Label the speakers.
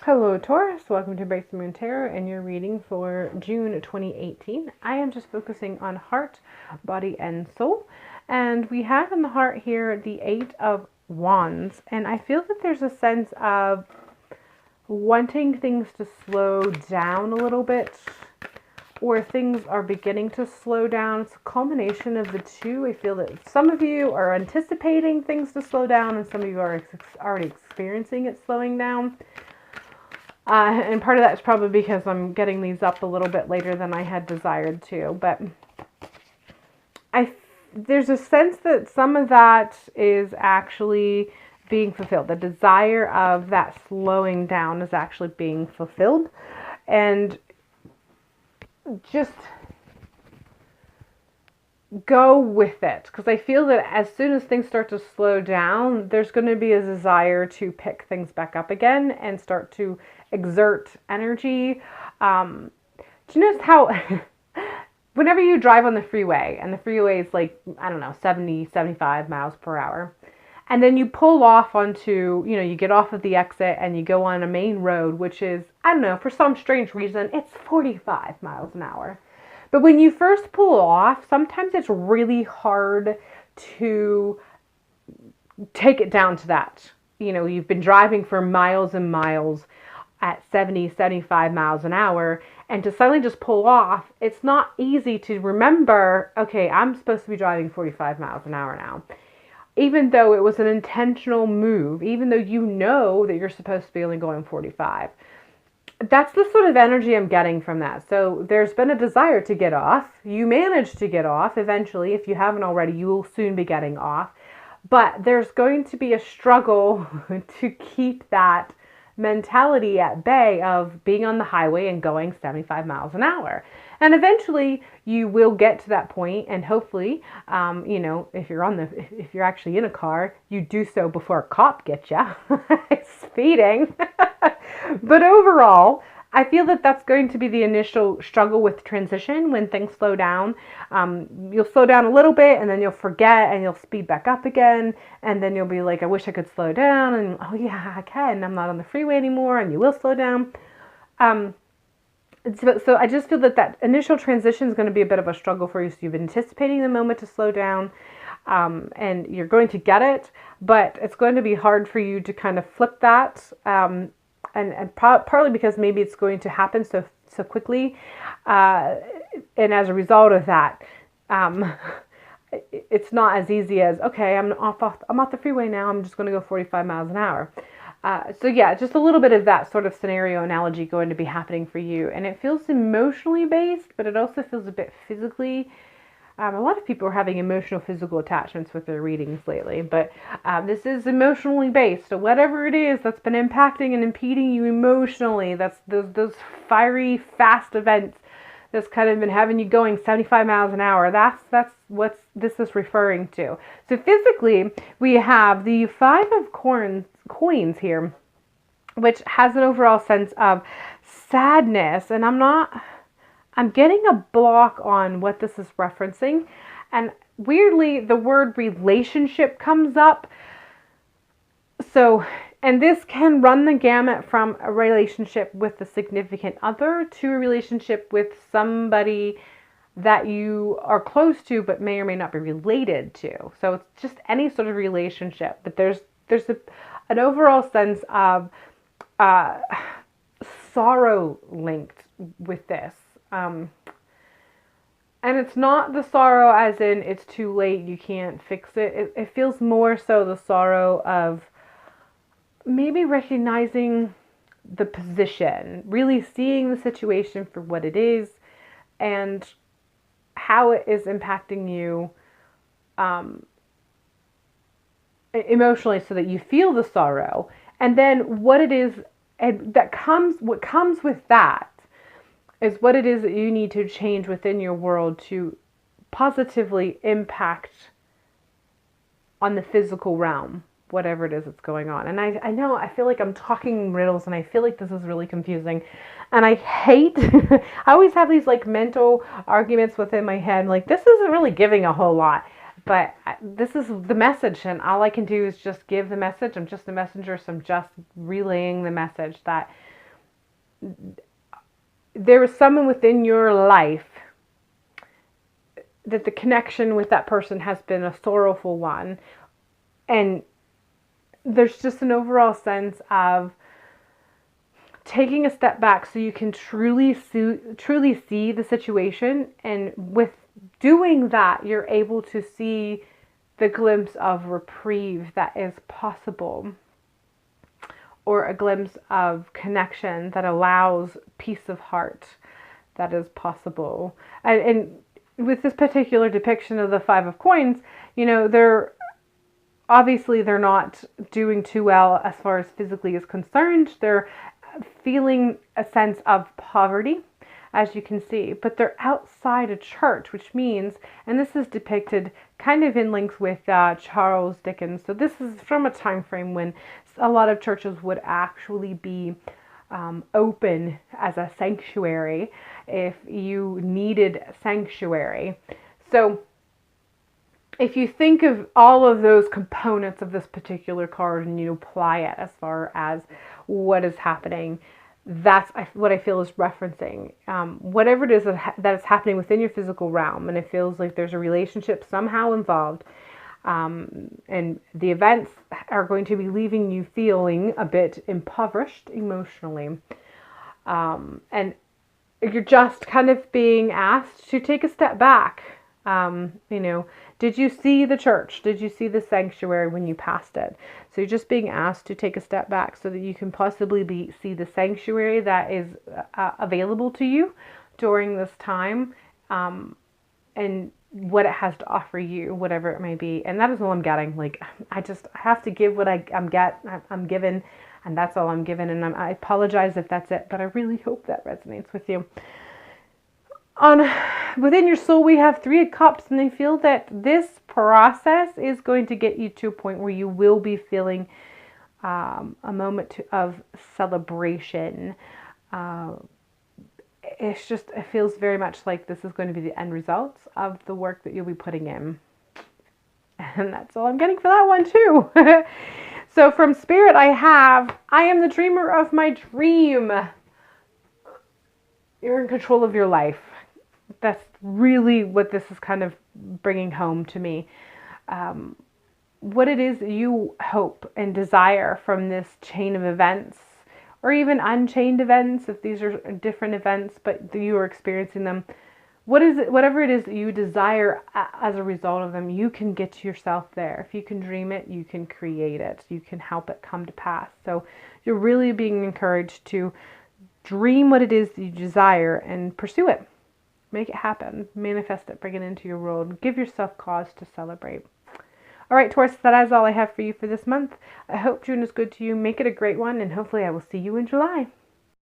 Speaker 1: Hello Taurus, welcome to Break the Moon Tarot and your reading for June 2018. I am just focusing on heart, body, and soul. And we have in the heart here the Eight of Wands. And I feel that there's a sense of wanting things to slow down a little bit, or things are beginning to slow down. It's a culmination of the two. I feel that some of you are anticipating things to slow down and some of you are already experiencing it slowing down. And part of that is probably because I'm getting these up a little bit later than I had desired to. But there's a sense that some of that is actually being fulfilled. The desire of that slowing down is actually being fulfilled. And just go with it, because I feel that as soon as things start to slow down, there's going to be a desire to pick things back up again and start to exert energy. Do you notice how whenever you drive on the freeway and the freeway is like, I don't know, 70, 75 miles per hour, and then you pull off onto, you get off of the exit and you go on a main road, which is, I don't know, for some strange reason, it's 45 miles an hour. But when you first pull off, sometimes it's really hard to take it down to that. You've been driving for miles and miles at 70, 75 miles an hour, and to suddenly just pull off, it's not easy to remember, okay, I'm supposed to be driving 45 miles an hour now. Even though it was an intentional move, even though you know that you're supposed to be only going 45. That's the sort of energy I'm getting from that. So there's been a desire to get off. You managed to get off eventually. If you haven't already, you will soon be getting off. But there's going to be a struggle to keep that mentality at bay of being on the highway and going 75 miles an hour. And eventually you will get to that point, and hopefully, if you're actually in a car, you do so before a cop gets you speeding. But overall, I feel that that's going to be the initial struggle with transition when things slow down. You'll slow down a little bit and then you'll forget and you'll speed back up again. And then you'll be like, I wish I could slow down. And oh yeah, I can. I'm not on the freeway anymore. And you will slow down. So I just feel that initial transition is going to be a bit of a struggle for you. So you've been anticipating the moment to slow down. And you're going to get it. But it's going to be hard for you to kind of flip that. And partly because maybe it's going to happen so quickly, and as a result of that, it's not as easy as, okay, I'm off the freeway now. I'm just going to go 45 miles an hour. So yeah, just a little bit of that sort of scenario analogy going to be happening for you, and it feels emotionally based, but it also feels a bit physically. A lot of people are having emotional physical attachments with their readings lately, but this is emotionally based. So whatever it is that's been impacting and impeding you emotionally, that's those fiery, fast events that's kind of been having you going 75 miles an hour. That's what this is referring to. So physically, we have the Five of Coins here, which has an overall sense of sadness, and I'm getting a block on what this is referencing. And weirdly, the word relationship comes up. So, and this can run the gamut from a relationship with a significant other to a relationship with somebody that you are close to but may or may not be related to. So it's just any sort of relationship. But there's an overall sense of sorrow linked with this. And it's not the sorrow as in it's too late, you can't fix it. It feels more so the sorrow of maybe recognizing the position, really seeing the situation for what it is and how it is impacting you emotionally, so that you feel the sorrow. And then what it is, and what comes with that is what it is that you need to change within your world to positively impact on the physical realm, whatever it is that's going on. And I know, I feel like I'm talking riddles and I feel like this is really confusing. And I hate, I always have these like mental arguments within my head, like this isn't really giving a whole lot. But this is the message, and all I can do is just give the message. I'm just the messenger, so I'm just relaying the message that there is someone within your life that the connection with that person has been a sorrowful one. And there's just an overall sense of taking a step back so you can truly see the situation. And with doing that, you're able to see the glimpse of reprieve that is possible, or a glimpse of connection that allows peace of heart that is possible. And with this particular depiction of the Five of Coins, you know, they're not doing too well as far as physically is concerned. They're feeling a sense of poverty, as you can see, but they're outside a church, which means, and this is depicted kind of in links with Charles Dickens. So this is from a time frame when a lot of churches would actually be open as a sanctuary if you needed sanctuary. So if you think of all of those components of this particular card and you apply it as far as what is happening, that's what I feel is referencing. Whatever it is that is happening within your physical realm, and it feels like there's a relationship somehow involved, and the events are going to be leaving you feeling a bit impoverished emotionally. And you're just kind of being asked to take a step back. You know, did you see the church? Did you see the sanctuary when you passed it? So you're just being asked to take a step back so that you can possibly see the sanctuary that is available to you during this time, and what it has to offer you, whatever it may be. And that is all I'm getting. Like, I have to give what I'm given, and that's all I'm given. And I apologize if that's it, but I really hope that resonates with you. Within your soul, we have Three of Cups, and I feel that this process is going to get you to a point where you will be feeling a moment of celebration. It feels very much like this is going to be the end results of the work that you'll be putting in. And that's all I'm getting for that one too. So from Spirit, I am the dreamer of my dream. You're in control of your life. That's really what this is kind of bringing home to me. What it is that you hope and desire from this chain of events, or even unchained events, if these are different events, but you are experiencing them. What is it, whatever it is that you desire as a result of them, you can get yourself there. If you can dream it, you can create it. You can help it come to pass. So you're really being encouraged to dream what it is that you desire and pursue it. Make it happen. Manifest it. Bring it into your world. Give yourself cause to celebrate. All right, Taurus, that is all I have for you for this month. I hope June is good to you. Make it a great one, and hopefully I will see you in July.